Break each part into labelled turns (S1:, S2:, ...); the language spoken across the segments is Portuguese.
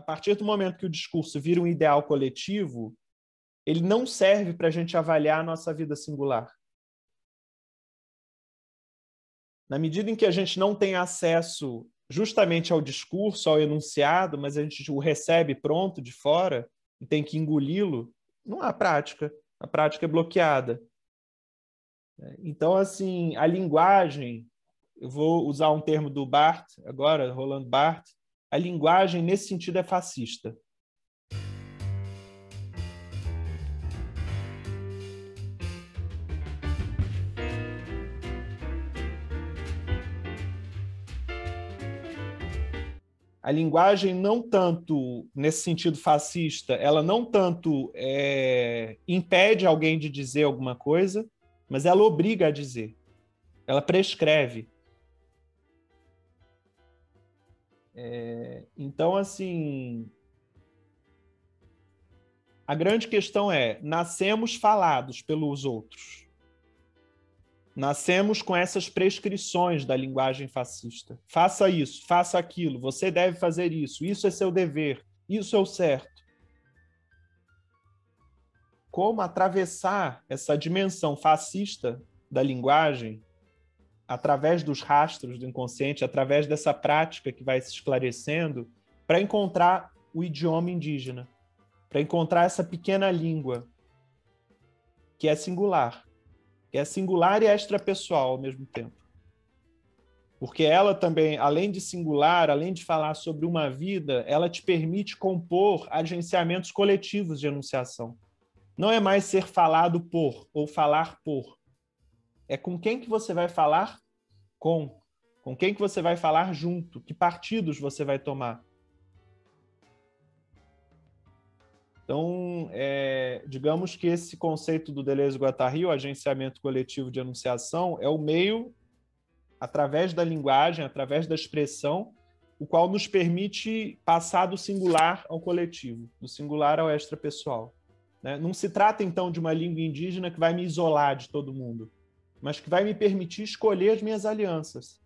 S1: partir do momento que o discurso vira um ideal coletivo, ele não serve para a gente avaliar a nossa vida singular. Na medida em que a gente não tem acesso justamente ao discurso, ao enunciado, mas a gente o recebe pronto de fora e tem que engoli-lo, não há prática. A prática é bloqueada. Então, assim, a linguagem, eu vou usar um termo do Barthes, agora, Roland Barthes, a linguagem, nesse sentido, é fascista. A linguagem não tanto, nesse sentido fascista, ela não tanto impede alguém de dizer alguma coisa, mas ela obriga a dizer. Ela prescreve. Então, assim, a grande questão é, nascemos falados pelos outros. Nascemos com essas prescrições da linguagem fascista. Faça isso, faça aquilo, você deve fazer isso é seu dever, isso é o certo. Como atravessar essa dimensão fascista da linguagem através dos rastros do inconsciente, através dessa prática que vai se esclarecendo, para encontrar o idioma indígena, para encontrar essa pequena língua que é singular e extrapessoal ao mesmo tempo. Porque ela também, além de singular, além de falar sobre uma vida, ela te permite compor agenciamentos coletivos de enunciação. Não é mais ser falado por ou falar por. É com quem que você vai falar com quem que você vai falar junto, que partidos você vai tomar. Então, digamos que esse conceito do Deleuze-Guattari, o agenciamento coletivo de enunciação, é o meio, através da linguagem, através da expressão, o qual nos permite passar do singular ao coletivo, do singular ao extrapessoal. Não se trata, então, de uma língua indígena que vai me isolar de todo mundo, mas que vai me permitir escolher as minhas alianças.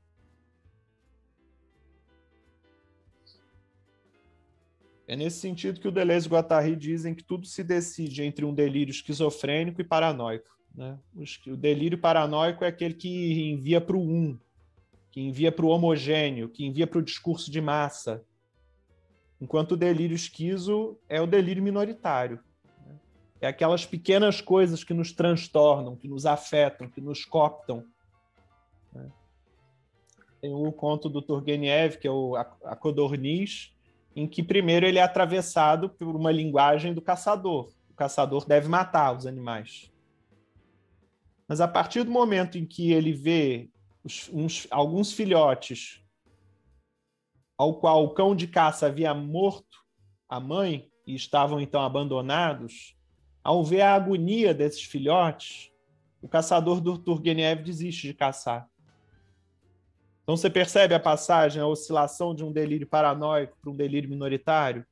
S1: É nesse sentido que o Deleuze e o Guattari dizem que tudo se decide entre um delírio esquizofrênico e paranoico. O delírio paranoico é aquele que envia para o que envia para o homogêneo, que envia para o discurso de massa, enquanto o delírio esquizo é o delírio minoritário. É aquelas pequenas coisas que nos transtornam, que nos afetam, que nos cooptam. Tem o conto do Turgenev, que é a Codorniz, em que primeiro ele é atravessado por uma linguagem do caçador. O caçador deve matar os animais. Mas a partir do momento em que ele vê alguns filhotes ao qual o cão de caça havia morto a mãe e estavam então abandonados, ao ver a agonia desses filhotes, o caçador do Turgenev desiste de caçar. Então você percebe a passagem, a oscilação de um delírio paranoico para um delírio minoritário?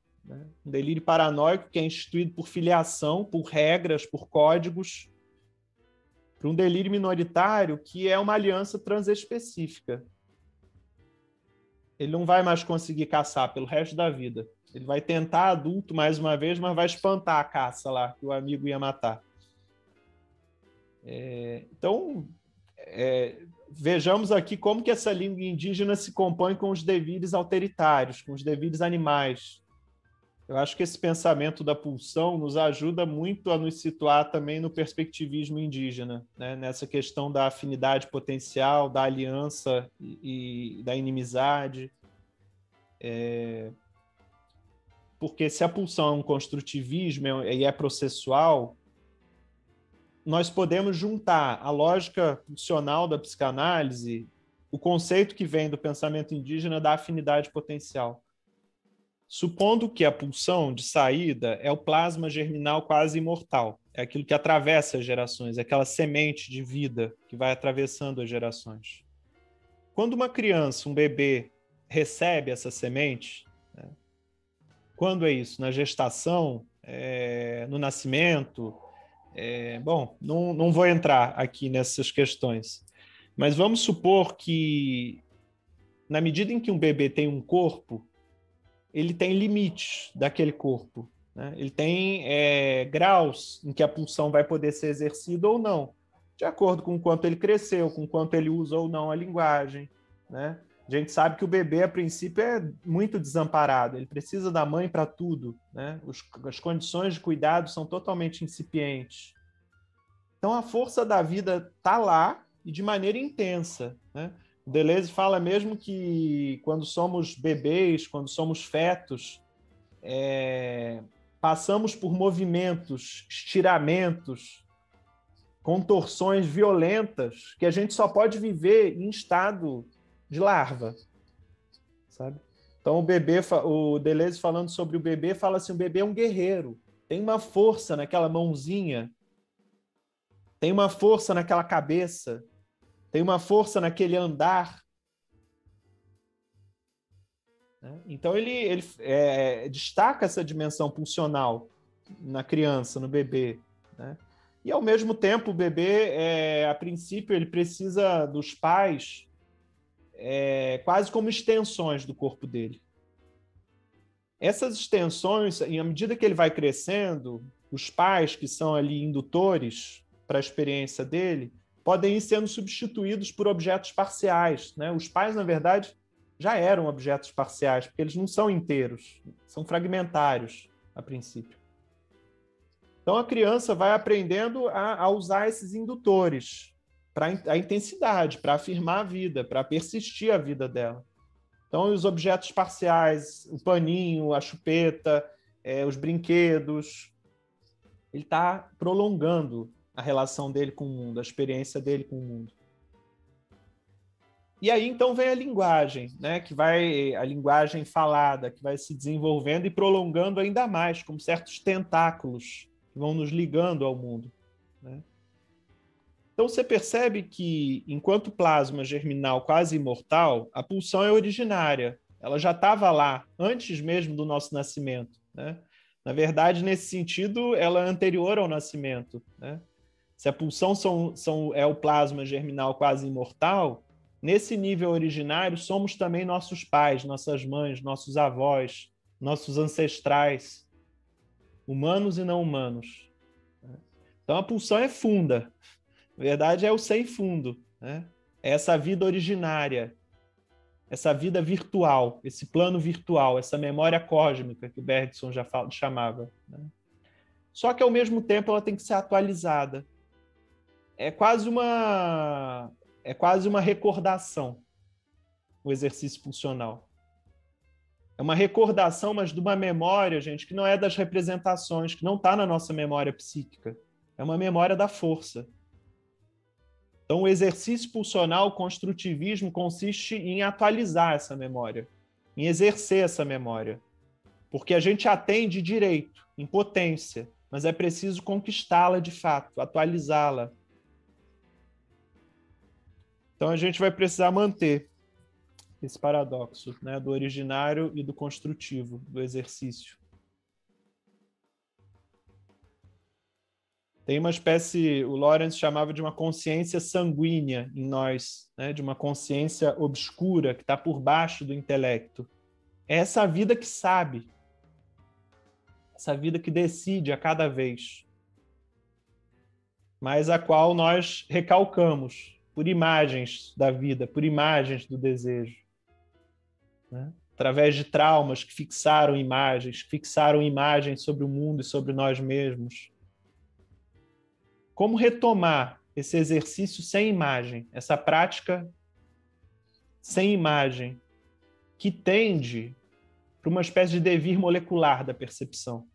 S1: Um delírio paranoico que é instituído por filiação, por regras, por códigos, para um delírio minoritário que é uma aliança transespecífica. Ele não vai mais conseguir caçar pelo resto da vida. Ele vai tentar adulto mais uma vez, mas vai espantar a caça lá, que o amigo ia matar. Então, vejamos aqui como que essa língua indígena se compõe com os devires alteritários, com os devires animais. Eu acho que esse pensamento da pulsão nos ajuda muito a nos situar também no perspectivismo indígena, nessa questão da afinidade potencial, da aliança e da inimizade. Porque se a pulsão é um construtivismo e é processual, nós podemos juntar a lógica pulsional da psicanálise, o conceito que vem do pensamento indígena da afinidade potencial. Supondo que a pulsão de saída é o plasma germinal quase imortal, é aquilo que atravessa as gerações, é aquela semente de vida que vai atravessando as gerações. Quando uma criança, um bebê, recebe essa semente, quando é isso? Na gestação? No nascimento? Bom, não vou entrar aqui nessas questões, mas vamos supor que, na medida em que um bebê tem um corpo, ele tem limites daquele corpo, né? Ele tem graus em que a pulsão vai poder ser exercida ou não, de acordo com o quanto ele cresceu, com o quanto ele usa ou não a linguagem, né? A gente sabe que o bebê, a princípio, é muito desamparado, ele precisa da mãe para tudo, né? As condições de cuidado são totalmente incipientes. Então, a força da vida está lá e de maneira intensa, né? O Deleuze fala mesmo que quando somos bebês, quando somos fetos, passamos por movimentos, estiramentos, contorções violentas que a gente só pode viver em estado de larva, sabe? Então o Deleuze falando sobre o bebê fala assim, o bebê é um guerreiro, tem uma força naquela mãozinha, tem uma força naquela cabeça, tem uma força naquele andar. Então ele destaca essa dimensão pulsional na criança, no bebê, né? E ao mesmo tempo o bebê, a princípio, ele precisa dos pais quase como extensões do corpo dele. Essas extensões, à medida que ele vai crescendo, os pais que são ali indutores para a experiência dele podem ir sendo substituídos por objetos parciais, né? Os pais, na verdade, já eram objetos parciais, porque eles não são inteiros, são fragmentários, a princípio. Então, a criança vai aprendendo a usar esses indutores para a intensidade, para afirmar a vida, para persistir a vida dela. Então, os objetos parciais, o paninho, a chupeta, os brinquedos, ele está prolongando a relação dele com o mundo, a experiência dele com o mundo. E aí, então, vem a linguagem, né? A linguagem falada, que vai se desenvolvendo e prolongando ainda mais, como certos tentáculos que vão nos ligando ao mundo, né? Então, você percebe que, enquanto plasma germinal quase imortal, a pulsão é originária. Ela já estava lá, antes mesmo do nosso nascimento, né? Na verdade, nesse sentido, ela é anterior ao nascimento, né? Se a pulsão é o plasma germinal quase imortal, nesse nível originário, somos também nossos pais, nossas mães, nossos avós, nossos ancestrais, humanos e não humanos. Então, a pulsão é funda. Na verdade, é o sem fundo, né? É essa vida originária, essa vida virtual, esse plano virtual, essa memória cósmica que o Bergson já chamava, né? Só que, ao mesmo tempo, ela tem que ser atualizada. É quase uma recordação, o exercício funcional. É uma recordação, mas de uma memória, gente, que não é das representações, que não está na nossa memória psíquica. É uma memória da força. Então, o exercício pulsional, o construtivismo, consiste em atualizar essa memória, em exercer essa memória. Porque a gente a tem de direito, em potência, mas é preciso conquistá-la de fato, atualizá-la. Então, a gente vai precisar manter esse paradoxo, né, do originário e do construtivo, do exercício. Tem uma espécie, o Lawrence chamava de uma consciência sanguínea em nós, né, de uma consciência obscura que está por baixo do intelecto. É essa vida que sabe, essa vida que decide a cada vez, mas a qual nós recalcamos por imagens da vida, por imagens do desejo, né? Através de traumas que fixaram imagens sobre o mundo e sobre nós mesmos. Como retomar esse exercício sem imagem, essa prática sem imagem, que tende para uma espécie de devir molecular da percepção?